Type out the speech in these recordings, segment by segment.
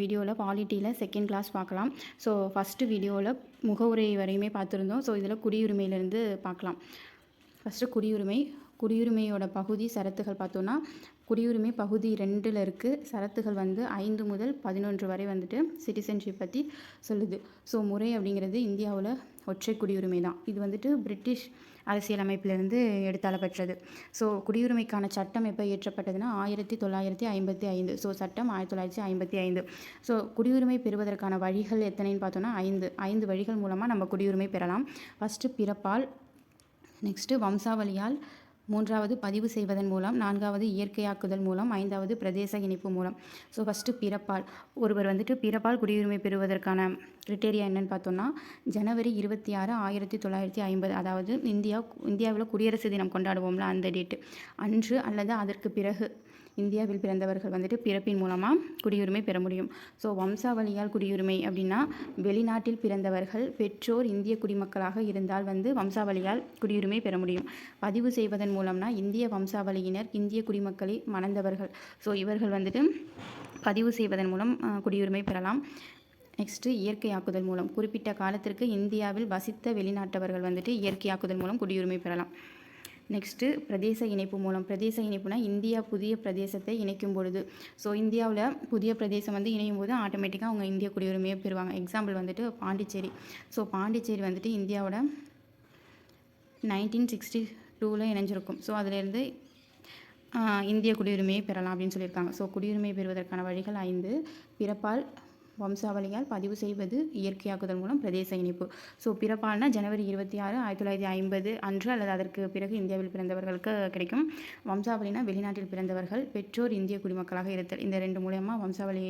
வீடியோவில் பாலிட்டியில் second class பார்க்கலாம். So first வீடியோவில் முகவுரை வரையுமே பார்த்துருந்தோம். ஸோ இதில் குடியுரிமையிலேருந்து பார்க்கலாம். ஃபஸ்ட்டு குடியுரிமையோட பகுதி சரத்துகள் பார்த்தோன்னா, குடியுரிமை பகுதி 2ல் இருக்குது. சரத்துகள் 5 முதல் 11 வரை சிட்டிசன்ஷிப் பற்றி சொல்லுது. ஸோ முறை அப்படிங்கிறது இந்தியாவில் ஒற்றை குடியுரிமை தான். இது பிரிட்டிஷ் அரசியலமைப்பிலிருந்து எடுத்தால பெற்றது. ஸோ குடியுரிமைக்கான சட்டம் எப்போ இயற்றப்பட்டதுன்னா 1955. ஸோ சட்டம் 1955. ஸோ குடியுரிமை பெறுவதற்கான வழிகள் எத்தனைன்னு பார்த்தோன்னா 5 வழிகள் மூலமாக நம்ம குடியுரிமை பெறலாம். ஃபஸ்ட்டு பிறப்பால், நெக்ஸ்ட்டு வம்சாவளியால், 3வது பதிவு செய்வதன் மூலம், 4வது இயற்கையாக்குதல் மூலம், 5வது பிரதேச இணைப்பு மூலம். ஸோ ஃபஸ்ட்டு பிறப்பால். ஒருவர் பிறப்பால் குடியுரிமை பெறுவதற்கான கிரிட்டேரியா என்னன்னு பார்த்தோன்னா, ஜனவரி 26, 1950, அதாவது இந்தியாவில் குடியரசு தினம் கொண்டாடுவோம்ல அந்த டேட்டு அன்று அல்லது அதற்கு பிறகு இந்தியாவில் பிறந்தவர்கள் பிறப்பின் மூலமாக குடியுரிமை பெற முடியும். ஸோ வம்சாவளியால் குடியுரிமை அப்படின்னா, வெளிநாட்டில் பிறந்தவர்கள் பெற்றோர் இந்திய குடிமக்களாக இருந்தால் வம்சாவளியால் குடியுரிமை பெற முடியும். பதிவு செய்வதன் மூலம்னா, இந்திய வம்சாவளியினர் இந்திய குடிமக்களை மணந்தவர்கள். ஸோ இவர்கள் பதிவு செய்வதன் மூலம் குடியுரிமை பெறலாம். நெக்ஸ்ட்டு இயற்கையாக்குதல் மூலம். குறிப்பிட்ட காலத்திற்கு இந்தியாவில் வசித்த வெளிநாட்டவர்கள் இயற்கையாக்குதல் மூலம் குடியுரிமை பெறலாம். நெக்ஸ்ட்டு பிரதேச இணைப்பு மூலம். பிரதேச இணைப்புனா, இந்தியா புதிய பிரதேசத்தை இணைக்கும் பொழுது. ஸோ இந்தியாவில் புதிய பிரதேசம் இணையும் போது ஆட்டோமேட்டிக்காக அவங்க இந்திய குடியுரிமையை பெறுவாங்க. எக்ஸாம்பிள் பாண்டிச்சேரி. ஸோ பாண்டிச்சேரி இந்தியாவோட 1962 இணைஞ்சிருக்கும். ஸோ அதிலேருந்து இந்திய குடியுரிமையை பெறலாம் அப்படின்னு சொல்லியிருக்காங்க. ஸோ குடியுரிமை பெறுவதற்கான வழிகள் 5: பிறப்பால், வம்சாவளியால், பதிவு செய்வது, இயற்கையாக்குதல் மூலம், பிரதேச இணைப்பு. ஸோ பிறப்பால்னா ஜனவரி 26, 1950 அன்று அல்லது அதற்கு பிறகு இந்தியாவில் பிறந்தவர்களுக்கு கிடைக்கும். வம்சாவளினா வெளிநாட்டில் பிறந்தவர்கள் பெற்றோர் இந்திய குடிமக்களாக இருத்தல். இந்த 2 மூலமாக வம்சாவளி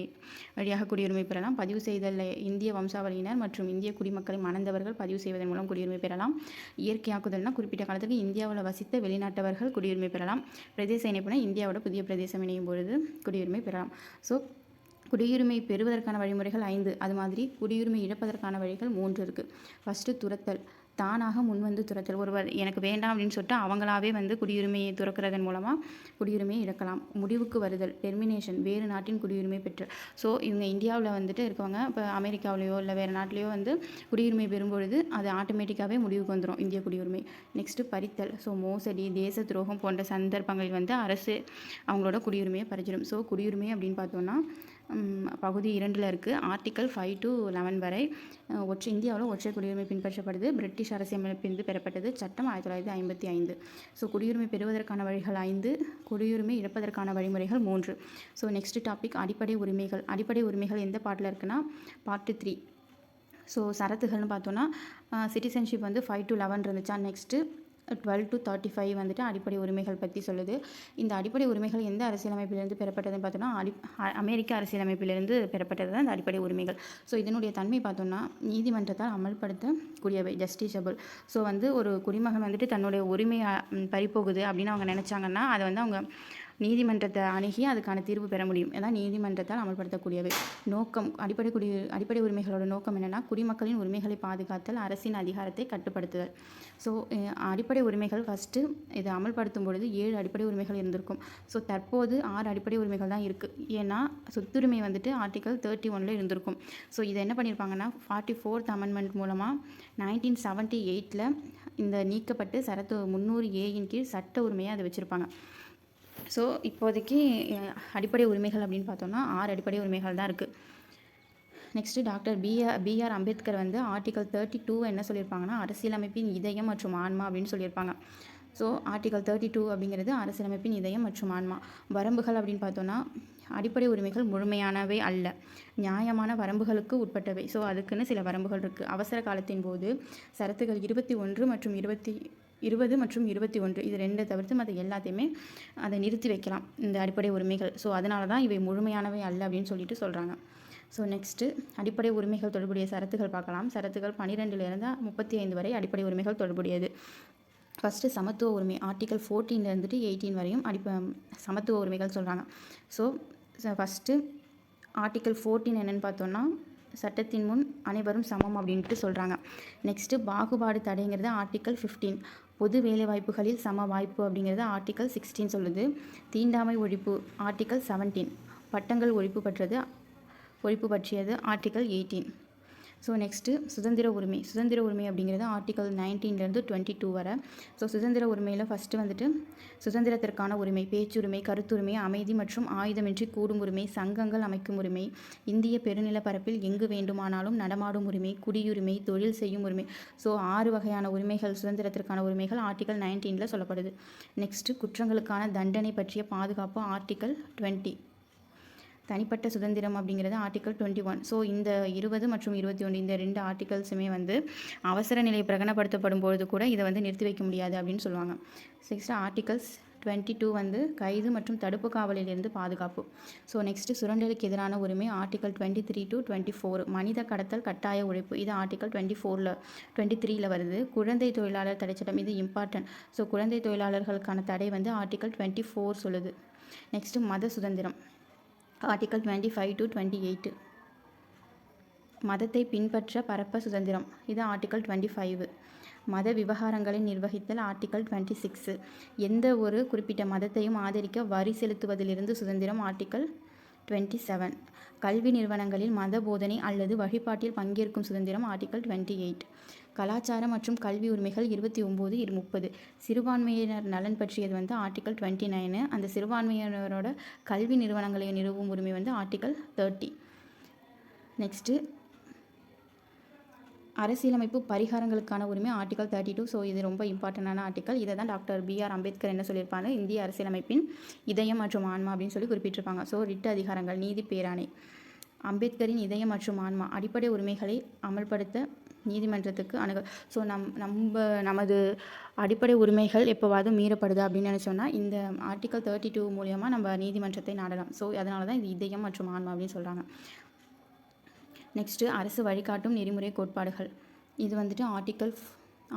வழியாக குடியுரிமை பெறலாம். பதிவு செய்தல் இந்திய வம்சாவளியினர் மற்றும் இந்திய குடிமக்களை மணந்தவர்கள் பதிவு செய்வதன் மூலம் குடியுரிமை பெறலாம். இயற்கையாக்குதல்னா, குறிப்பிட்ட காலத்துக்கு இந்தியாவில் வசித்த வெளிநாட்டவர்கள் குடியுரிமை பெறலாம். பிரதேச இணைப்புனா, இந்தியாவோட புதிய பிரதேசம் இணையும் பொழுது குடியுரிமை பெறலாம். ஸோ குடியுரிமை பெறுவதற்கான வழிமுறைகள் 5. அது மாதிரி குடியுரிமை இழப்பதற்கான வழிகள் 3 இருக்குது. ஃபஸ்ட்டு துரத்தல். தானாக முன்வந்து துரத்தல். ஒருவர் எனக்கு வேண்டாம் அப்படின்னு சொல்லிட்டு அவங்களாவே குடியுரிமையை துறக்கிறதன் மூலமாக குடியுரிமையை இழக்கலாம். முடிவுக்கு வருதல், டெர்மினேஷன். வேறு நாட்டின் குடியுரிமை பெற்று. ஸோ இவங்க இந்தியாவில் இருக்கவங்க இப்போ அமெரிக்காவிலையோ இல்லை வேறு நாட்டிலையோ குடியுரிமை பெறும்பொழுது அது ஆட்டோமேட்டிக்காகவே முடிவுக்கு வந்துடும் இந்திய குடியுரிமை. நெக்ஸ்ட்டு பறித்தல். ஸோ மோசடி, தேச துரோகம் போன்ற சந்தர்ப்பங்களில் அரசு அவங்களோட குடியுரிமையை பறிச்சிடும். ஸோ குடியுரிமை அப்படின்னு பார்த்தோன்னா பகுதி 2ல் இருக்குது. ஆர்டிக்கல் 5 to 11 வரை இந்தியாவில் ஒற்றை குடியுரிமை பின்பற்றப்படுது. பிரிட்டிஷ் அரசியலமைப்பிலிருந்து பெறப்பட்டது. சட்டம் 1955. ஸோ குடியுரிமை பெறுவதற்கான வழிகள் 5, குடியுரிமை இழப்பதற்கான வழிமுறைகள் 3. ஸோ நெக்ஸ்ட் டாபிக் அடிப்படை உரிமைகள். அடிப்படை உரிமைகள் எந்த பார்ட்டில் இருக்குன்னா, பார்ட் 3. ஸோ சரத்துகள்னு பார்த்தோன்னா, சிட்டிசன்ஷிப் 5 to 11 இருந்துச்சா. நெக்ஸ்ட்டு 12 to 35 அடிப்படை உரிமைகள் பற்றி சொல்லுது. இந்த அடிப்படை உரிமைகள் எந்த அரசியலமைப்பிலிருந்து பெறப்பட்டதுன்னு பார்த்தோன்னா, அமெரிக்க அரசியலமைப்பிலிருந்து பெறப்பட்டது தான் இந்த அடிப்படை உரிமைகள். ஸோ இதனுடைய தன்மை பார்த்தோன்னா, நீதிமன்றத்தால் அமல்படுத்தக்கூடியவை, ஜஸ்டிஸபிள். ஸோ ஒரு குடிமகன் தன்னுடைய உரிமையை பறிப்போகுது அப்படின்னு அவங்க நினச்சாங்கன்னா, அதை அவங்க நீதிமன்றத்தை அணுகி அதுக்கான தீர்வு பெற முடியும். அதான் நீதிமன்றத்தால் அமல்படுத்தக்கூடியவை. நோக்கம். அடிப்படை உரிமைகளோட நோக்கம் என்னென்னா, குடிமக்களின் உரிமைகளை பாதுகாத்தல், அரசின் அதிகாரத்தை கட்டுப்படுத்துதல். ஸோ அடிப்படை உரிமைகள் ஃபஸ்ட்டு இதை அமல்படுத்தும் பொழுது 7 அடிப்படை உரிமைகள் இருந்திருக்கும். ஸோ தற்போது 6 அடிப்படை உரிமைகள் தான் இருக்குது. ஏன்னா சொத்துரிமை ஆர்டிக்கல் 31 இருந்திருக்கும். ஸோ இதை என்ன பண்ணியிருப்பாங்கன்னா, 44th அமெண்ட்மெண்ட் மூலமாக 1978 இந்த நீக்கப்பட்டு சரத்து 300A கீழ் சட்ட உரிமையை அதை வச்சுருப்பாங்க. ஸோ இப்போதைக்கு அடிப்படை உரிமைகள் அப்படின்னு பார்த்தோன்னா 6 அடிப்படை உரிமைகள் தான் இருக்குது. Next doctor B R Ambedkar article 32 என்ன சொல்லியிருப்பாங்கன்னா, அரசியலமைப்பின் இதயம் மற்றும் ஆன்மா அப்படின்னு சொல்லியிருப்பாங்க. ஸோ ஆர்டிக்கல் 32 அப்படிங்கிறது அரசியலமைப்பின் இதயம் மற்றும் ஆன்மா. வரம்புகள் அப்படின்னு பார்த்தோன்னா, அடிப்படை உரிமைகள் முழுமையானவை அல்ல, நியாயமான வரம்புகளுக்கு உட்பட்டவை. ஸோ அதுக்குன்னு சில வரம்புகள் இருக்குது. அவசர காலத்தின் போது சரத்துகள் 21 மற்றும் 20 மற்றும் 21 இது 2 தவிர்த்து மற்ற எல்லாத்தையுமே அதை நிறுத்தி வைக்கலாம் இந்த அடிப்படை உரிமைகள். ஸோ அதனால தான் இவை முழுமையானவை அல்ல அப்படின்னு சொல்லிட்டு சொல்கிறாங்க. ஸோ நெக்ஸ்ட்டு அடிப்படை உரிமைகள் தொடர்புடைய சரத்துகள் பார்க்கலாம். சரத்துகள் 12லிருந்து 35 வரை அடிப்படை உரிமைகள் தொடர்புடையது. ஃபஸ்ட்டு சமத்துவ உரிமை. ஆர்டிக்கல் 14 18 வரையும் சமத்துவ உரிமைகள் சொல்கிறாங்க. ஸோ ஃபஸ்ட்டு ஆர்டிக்கல் 14 என்னென்னு பார்த்தோன்னா, சட்டத்தின் முன் அனைவரும் சமம் அப்படின்ட்டு சொல்கிறாங்க. நெக்ஸ்ட்டு பாகுபாடு தடைங்கிறது ஆர்டிக்கல் 15. பொது வேலைவாய்ப்புகளில் சம வாய்ப்பு அப்படிங்கிறது ஆர்டிக்கல் 16 சொல்லுது. தீண்டாமை ஒழிப்பு ஆர்டிக்கல் 17. பட்டங்கள் ஒழிப்பு பெற்றது ஒழிப்பு பற்றியது ஆர்டிகல் 18. ஸோ நெக்ஸ்ட்டு சுதந்திர உரிமை. சுதந்திர உரிமை அப்படிங்கிறது ஆர்டிகல் 19லேருந்து 22 வரை. ஸோ சுதந்திர உரிமையில் ஃபஸ்ட்டு வந்துட்டு சுதந்திரத்திற்கான உரிமை, பேச்சுரிமை, கருத்துரிமை, அமைதி மற்றும் ஆயுதமின்றி கூடும் உரிமை, சங்கங்கள் அமைக்கும் உரிமை, இந்திய பெருநிலப்பரப்பில் எங்கு வேண்டுமானாலும் நடமாடும் உரிமை, குடியுரிமை, தொழில் செய்யும் உரிமை. ஸோ 6 வகையான உரிமைகள், சுதந்திரத்திற்கான உரிமைகள் ஆர்டிகல் 19ல் சொல்லப்படுது. நெக்ஸ்ட்டு குற்றங்களுக்கான தண்டனை பற்றிய பாதுகாப்பு ஆர்டிகல் 20. தனிப்பட்ட சுதந்திரம் அப்படிங்கிறது ஆர்டிகல் 21. ஸோ இந்த 20 மற்றும் 21 இந்த 2 ஆர்டிகல்ஸுமே வந்து அவசர நிலை பிரகடனப்படுத்தப்படும் பொழுது கூட இதை வந்து நிறுத்தி வைக்க முடியாது அப்படின்னு சொல்லுவாங்க. நெக்ஸ்ட்டு ஆர்டிகல்ஸ் 22 வந்து கைது மற்றும் தடுப்பு காவலிலிருந்து பாதுகாப்பு. ஸோ நெக்ஸ்ட்டு சுரண்டலுக்கு எதிரான உரிமை ஆர்டிகல் 23 to 24. மனித கடத்தல் கட்டாய உழைப்பு இது ஆர்டிகல் 23ல் வருது. குழந்தை தொழிலாளர் தடைச்சட்டம் இது இம்பார்ட்டன்ட். ஸோ குழந்தை தொழிலாளர்களுக்கான தடை வந்து ஆர்டிகல் 24 சொல்லுது. நெக்ஸ்ட்டு மத சுதந்திரம் ஆர்டிகல் 25 to 28. மதத்தை பின்பற்ற பரப்ப சுதந்திரம் இது ஆர்டிகல் 25. மத விவகாரங்களை நிர்வகித்தல் ஆர்டிகல் 26. எந்த ஒரு குறிப்பிட்ட மதத்தையும் ஆதரிக்க வரி செலுத்துவதிலிருந்து சுதந்திரம் ஆர்டிகல் 27. கல்வி நிறுவனங்களில் மத போதனை அல்லது வழிபாட்டில் பங்கேற்கும் சுதந்திரம் ஆர்டிகல் 28. கலாச்சார மற்றும் கல்வி உரிமைகள் 29, 30. சிறுபான்மையினர் நலன் பற்றியது வந்து ஆர்டிகல் 29. அந்த சிறுபான்மையினரோட கல்வி நிறுவனங்களை நிறுவும் உரிமை வந்து ஆர்டிகல் 30. நெக்ஸ்ட்டு அரசியலமைப்பு பரிகாரங்களுக்கான உரிமை ஆர்டிகல் 32. ஸோ இது ரொம்ப இம்பார்ட்டண்டான ஆர்டிகல். இதை தான் டாக்டர் பிஆர் அம்பேத்கர் என்ன சொல்லியிருப்பாங்க, இந்திய அரசியலமைப்பின் இதயம் மற்றும் ஆன்மா அப்படின்னு சொல்லி குறிப்பிட்டிருப்பாங்க. ஸோ ரிட் அதிகாரங்கள், நீதி பேராணை. அம்பேத்கரின் இதயம் மற்றும் ஆன்மா அடிப்படை உரிமைகளை அமல்படுத்த நீதிமன்றத்துக்கு அணுகல். ஸோ நமது அடிப்படை உரிமைகள் எப்போவாவது மீறப்படுது அப்படின்னு நினச்சோன்னா இந்த ஆர்டிகல் 32 மூலயமா நம்ம நீதிமன்றத்தை நாடலாம். ஸோ அதனால தான் இது இதயம் மற்றும் ஆன்மா அப்படின்னு சொல்கிறாங்க. நெக்ஸ்ட்டு அரசு வழிகாட்டும் நெறிமுறை கோட்பாடுகள். இது வந்துட்டு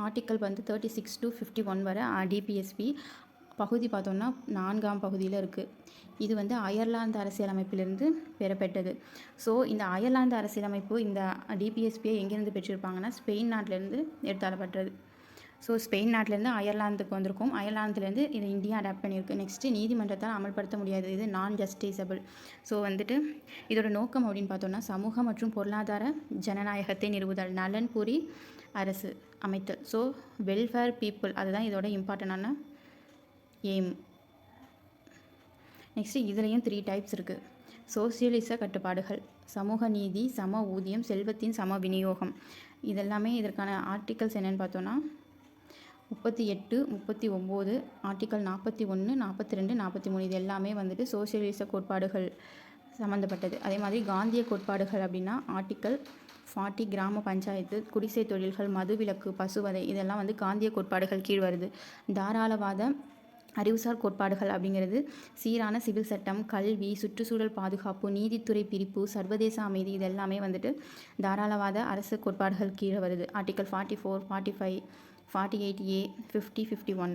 ஆர்டிக்கல் வந்து 36 to 51 வரை டிபிஎஸ்பி பகுதி பார்த்தோம்னா 4ஆம் பகுதியில் இருக்குது. இது வந்து அயர்லாந்து அரசியலமைப்பிலிருந்து பெறப்பட்டது. ஸோ இந்த அயர்லாந்து அரசியலமைப்பு இந்த டிபிஎஸ்பியை எங்கேருந்து பெற்றிருப்பாங்கன்னா ஸ்பெயின் நாட்டிலேருந்து எடுத்தாளப்பட்டது. ஸோ ஸ்பெயின் நாட்டிலேருந்து அயர்லாந்துக்கு வந்திருக்கும். அயர்லாந்துலேருந்து இது இந்தியா அடாப்ட் பண்ணியிருக்கு. நெக்ஸ்ட்டு நீதிமன்றத்தால் அமல்படுத்த முடியாது, இது நான் ஜஸ்டிசபிள். ஸோ வந்துட்டு இதோட நோக்கம் அப்படின்னு பார்த்தோம்னா சமூக மற்றும் பொருளாதார ஜனநாயகத்தை நிறுவுதல், நலன்புரி அரசு அமைத்தல். ஸோ வெல்ஃபேர் பீப்புள் அதுதான் இதோட இம்பார்ட்டண்டான எய்ம். நெக்ஸ்ட்டு இதுலேயும் 3 டைப்ஸ் இருக்குது. சோசியலிச கட்டுப்பாடுகள், சமூக நீதி, சம ஊதியம், செல்வத்தின் சம விநியோகம். இதெல்லாமே இதற்கான ஆர்டிகல்ஸ் என்னென்னு பார்த்தோன்னா 38, 39, ஆர்டிகல் 41, 42, 43 இது எல்லாமே வந்துட்டு சோசியலிச கோட்பாடுகள் சம்மந்தப்பட்டது. அதே மாதிரி காந்திய கோட்பாடுகள் அப்படின்னா ஆர்டிகல் 40 கிராம பஞ்சாயத்து, குடிசை தொழில்கள், மதுவிலக்கு, பசுவதை இதெல்லாம் வந்து காந்திய கோட்பாடுகள் கீழ் வருது. தாராளவாத அறிவுசார் கோட்பாடுகள் அப்படிங்கிறது சீரான சிவில் சட்டம், கல்வி, சுற்றுச்சூழல் பாதுகாப்பு, நீதித்துறை பிரிப்பு, சர்வதேச அமைதி இதெல்லாமே வந்துட்டு தாராளவாத அரசு கோட்பாடுகள் கீழே வருது. Article 44, 45, 48A, 50, 51.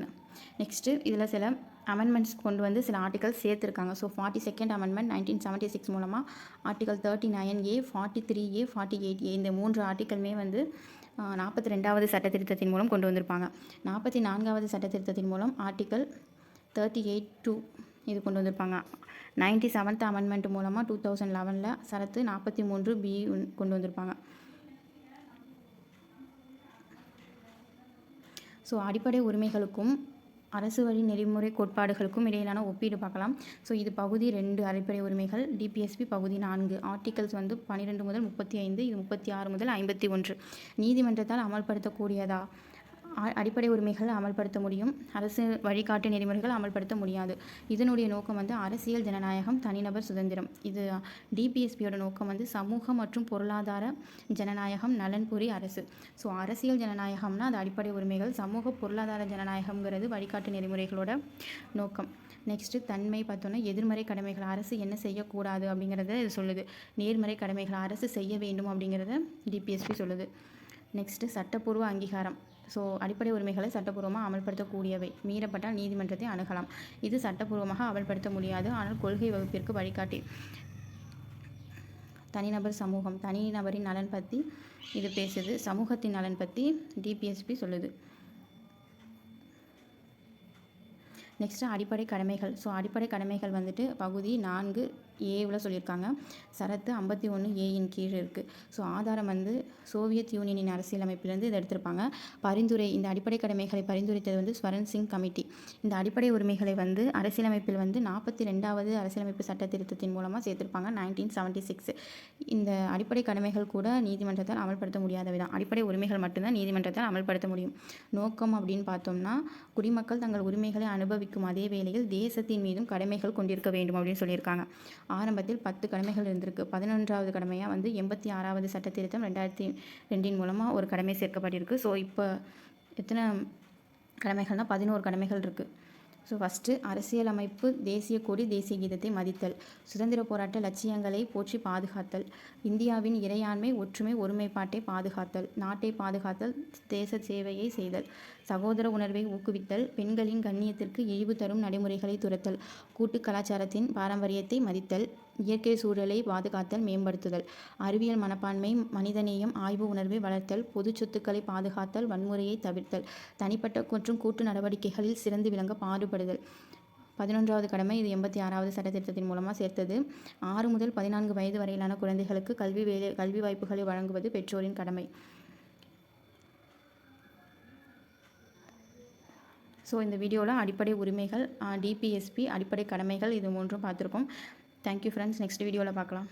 நெக்ஸ்ட்டு இதில் சில அமெண்ட்மெண்ட்ஸ் கொண்டு வந்து சில ஆர்டிகல் சேர்த்துருக்காங்க. ஸோ 42nd அமெண்ட்மெண்ட் 1976 மூலமாக ஆர்டிகல் 39A, 43A, 48A இந்த 3 ஆர்டிக்கலுமே வந்து 42வது சட்டத்திருத்தத்தின் மூலம் கொண்டு வந்திருப்பாங்க. 44வது சட்டத்திருத்தத்தின் மூலம் ஆர்டிகல் 38(2) இது கொண்டு வந்திருப்பாங்க. 97th அமெண்ட்மெண்ட் மூலமாக 2011 சரத்து 43B கொண்டு வந்திருப்பாங்க. ஸோ அடிப்படை உரிமைகளுக்கும் அரசு வழி நெறிமுறை கோட்பாடுகளுக்கும் இடையிலான ஒப்பீடு பார்க்கலாம். ஸோ இது பகுதி 2 அடிப்படை உரிமைகள், டிபிஎஸ்பி பகுதி 4 ஆர்டிகல்ஸ் வந்து 12 முதல் 35, இது 36 முதல் 51. நீதிமன்றத்தால் அமல்படுத்தக்கூடியதா? அடிப்படை உரிமைகள் அமல்படுத்த முடியும், அரசு வழிகாட்டு நெறிமுறைகள் அமல்படுத்த முடியாது. இதனுடைய நோக்கம் வந்து அரசியல் ஜனநாயகம், தனிநபர் சுதந்திரம். இது டிபிஎஸ்பியோட நோக்கம் வந்து சமூக மற்றும் பொருளாதார ஜனநாயகம், நலன்புரி அரசு. ஸோ அரசியல் ஜனநாயகம்னா அது அடிப்படை உரிமைகள், சமூக பொருளாதார ஜனநாயகம்ங்கிறது வழிகாட்டு நெறிமுறைகளோட நோக்கம். நெக்ஸ்ட்டு தன்மை பார்த்தோன்னா எதிர்மறை கடமைகள் அரசு என்ன செய்யக்கூடாது அப்படிங்கிறத இது சொல்லுது. நேர்மறை கடமைகள் அரசு செய்ய வேண்டும் அப்படிங்கிறத டிபிஎஸ்பி சொல்லுது. நெக்ஸ்ட்டு சட்டப்பூர்வ அங்கீகாரம். ஸோ அடிப்படை உரிமைகளை சட்டப்பூர்வமாக அமல்படுத்தக்கூடியவை, மீறப்பட்டால் நீதிமன்றத்தை அணுகலாம். இது சட்டப்பூர்வமாக அமல்படுத்த முடியாது, ஆனால் கொள்கை வகுப்பிற்கு வழிகாட்டி. தனிநபர் சமூகம், தனிநபரின் நலன் பற்றி இது பேசுது, சமூகத்தின் நலன் பற்றி டிபிஎஸ்பி சொல்லுது. நெக்ஸ்ட்டு அடிப்படை கடமைகள். ஸோ அடிப்படை கடமைகள் வந்துட்டு பகுதி 4 ஏவில் சொல்லியிருக்காங்க. சரத்து 51 ஏயின் கீழ் இருக்குது. ஸோ ஆதாரம் வந்து சோவியத் யூனியனின் அரசியலமைப்பிலிருந்து இதை எடுத்திருப்பாங்க. பரிந்துரை இந்த அடிப்படை கடமைகளை பரிந்துரைத்தது வந்து ஸ்வரன் சிங் கமிட்டி. இந்த அடிப்படை உரிமைகளை வந்து அரசியலமைப்பில் வந்து 42வது அரசியலமைப்பு சட்ட திருத்தத்தின் மூலமாக சேர்த்திருப்பாங்க 1976. இந்த அடிப்படை கடமைகள் கூட நீதிமன்றத்தால் அமல்படுத்த முடியாதவை தான். அடிப்படை உரிமைகள் மட்டும்தான் நீதிமன்றத்தால் அமல்படுத்த முடியும். நோக்கம் அப்படின்னு பார்த்தோம்னா குடிமக்கள் தங்கள் உரிமைகளை அனுபவிக்கும் அதே வேளையில் தேசத்தின் மீதும் கடமைகள் கொண்டிருக்க வேண்டும் அப்படின்னு சொல்லியிருக்காங்க. ஆரம்பத்தில் 10 கடமைகள் இருந்திருக்கு. 11வது கடமையாக வந்து 86வது சட்ட திருத்தம் 2002 மூலமாக ஒரு கடமை சேர்க்கப்பட்டிருக்கு. ஸோ இப்போ எத்தனை கடமைகள்னால் 11 கடமைகள் இருக்குது. ஸோ ஃபஸ்ட்டு அரசியலமைப்பு, தேசிய கொடி, தேசிய கீதத்தை மதித்தல், சுதந்திர போராட்ட லட்சியங்களை போற்றி பாதுகாத்தல், இந்தியாவின் இறையாண்மை, ஒற்றுமை, ஒருமைப்பாட்டை பாதுகாத்தல், நாட்டை பாதுகாத்தல், தேச சேவையை செய்தல், சகோதர உணர்வை ஊக்குவித்தல், பெண்களின் கண்ணியத்திற்கு இழிவு தரும் நடைமுறைகளை துரத்தல், கூட்டு கலாச்சாரத்தின் பாரம்பரியத்தை மதித்தல், இயற்கை சூழலை பாதுகாத்தல், மேம்படுத்துதல், அறிவியல் மனப்பான்மை, மனிதநேயம், ஆய்வு உணர்வை வளர்த்தல், பொது சொத்துக்களை பாதுகாத்தல், வன்முறையை தவிர்த்தல், தனிப்பட்ட மற்றும் கூட்டு நடவடிக்கைகளில் சிறந்து விளங்க பாடுபடுதல். 11வது கடமை இது 86வது சட்டத்திட்டத்தின் மூலமாக சேர்த்தது. 6 முதல் 14 வயது வரையிலான குழந்தைகளுக்கு கல்வி வாய்ப்புகளை வழங்குவது பெற்றோரின் கடமை. ஸோ இந்த வீடியோவில் அடிப்படை உரிமைகள், டிபிஎஸ்பி, அடிப்படை கடமைகள் இது மூன்றும் பார்த்துருக்கோம். Thank you friends. நெக்ஸ்ட் வீடியோவில் பார்க்கலாம்.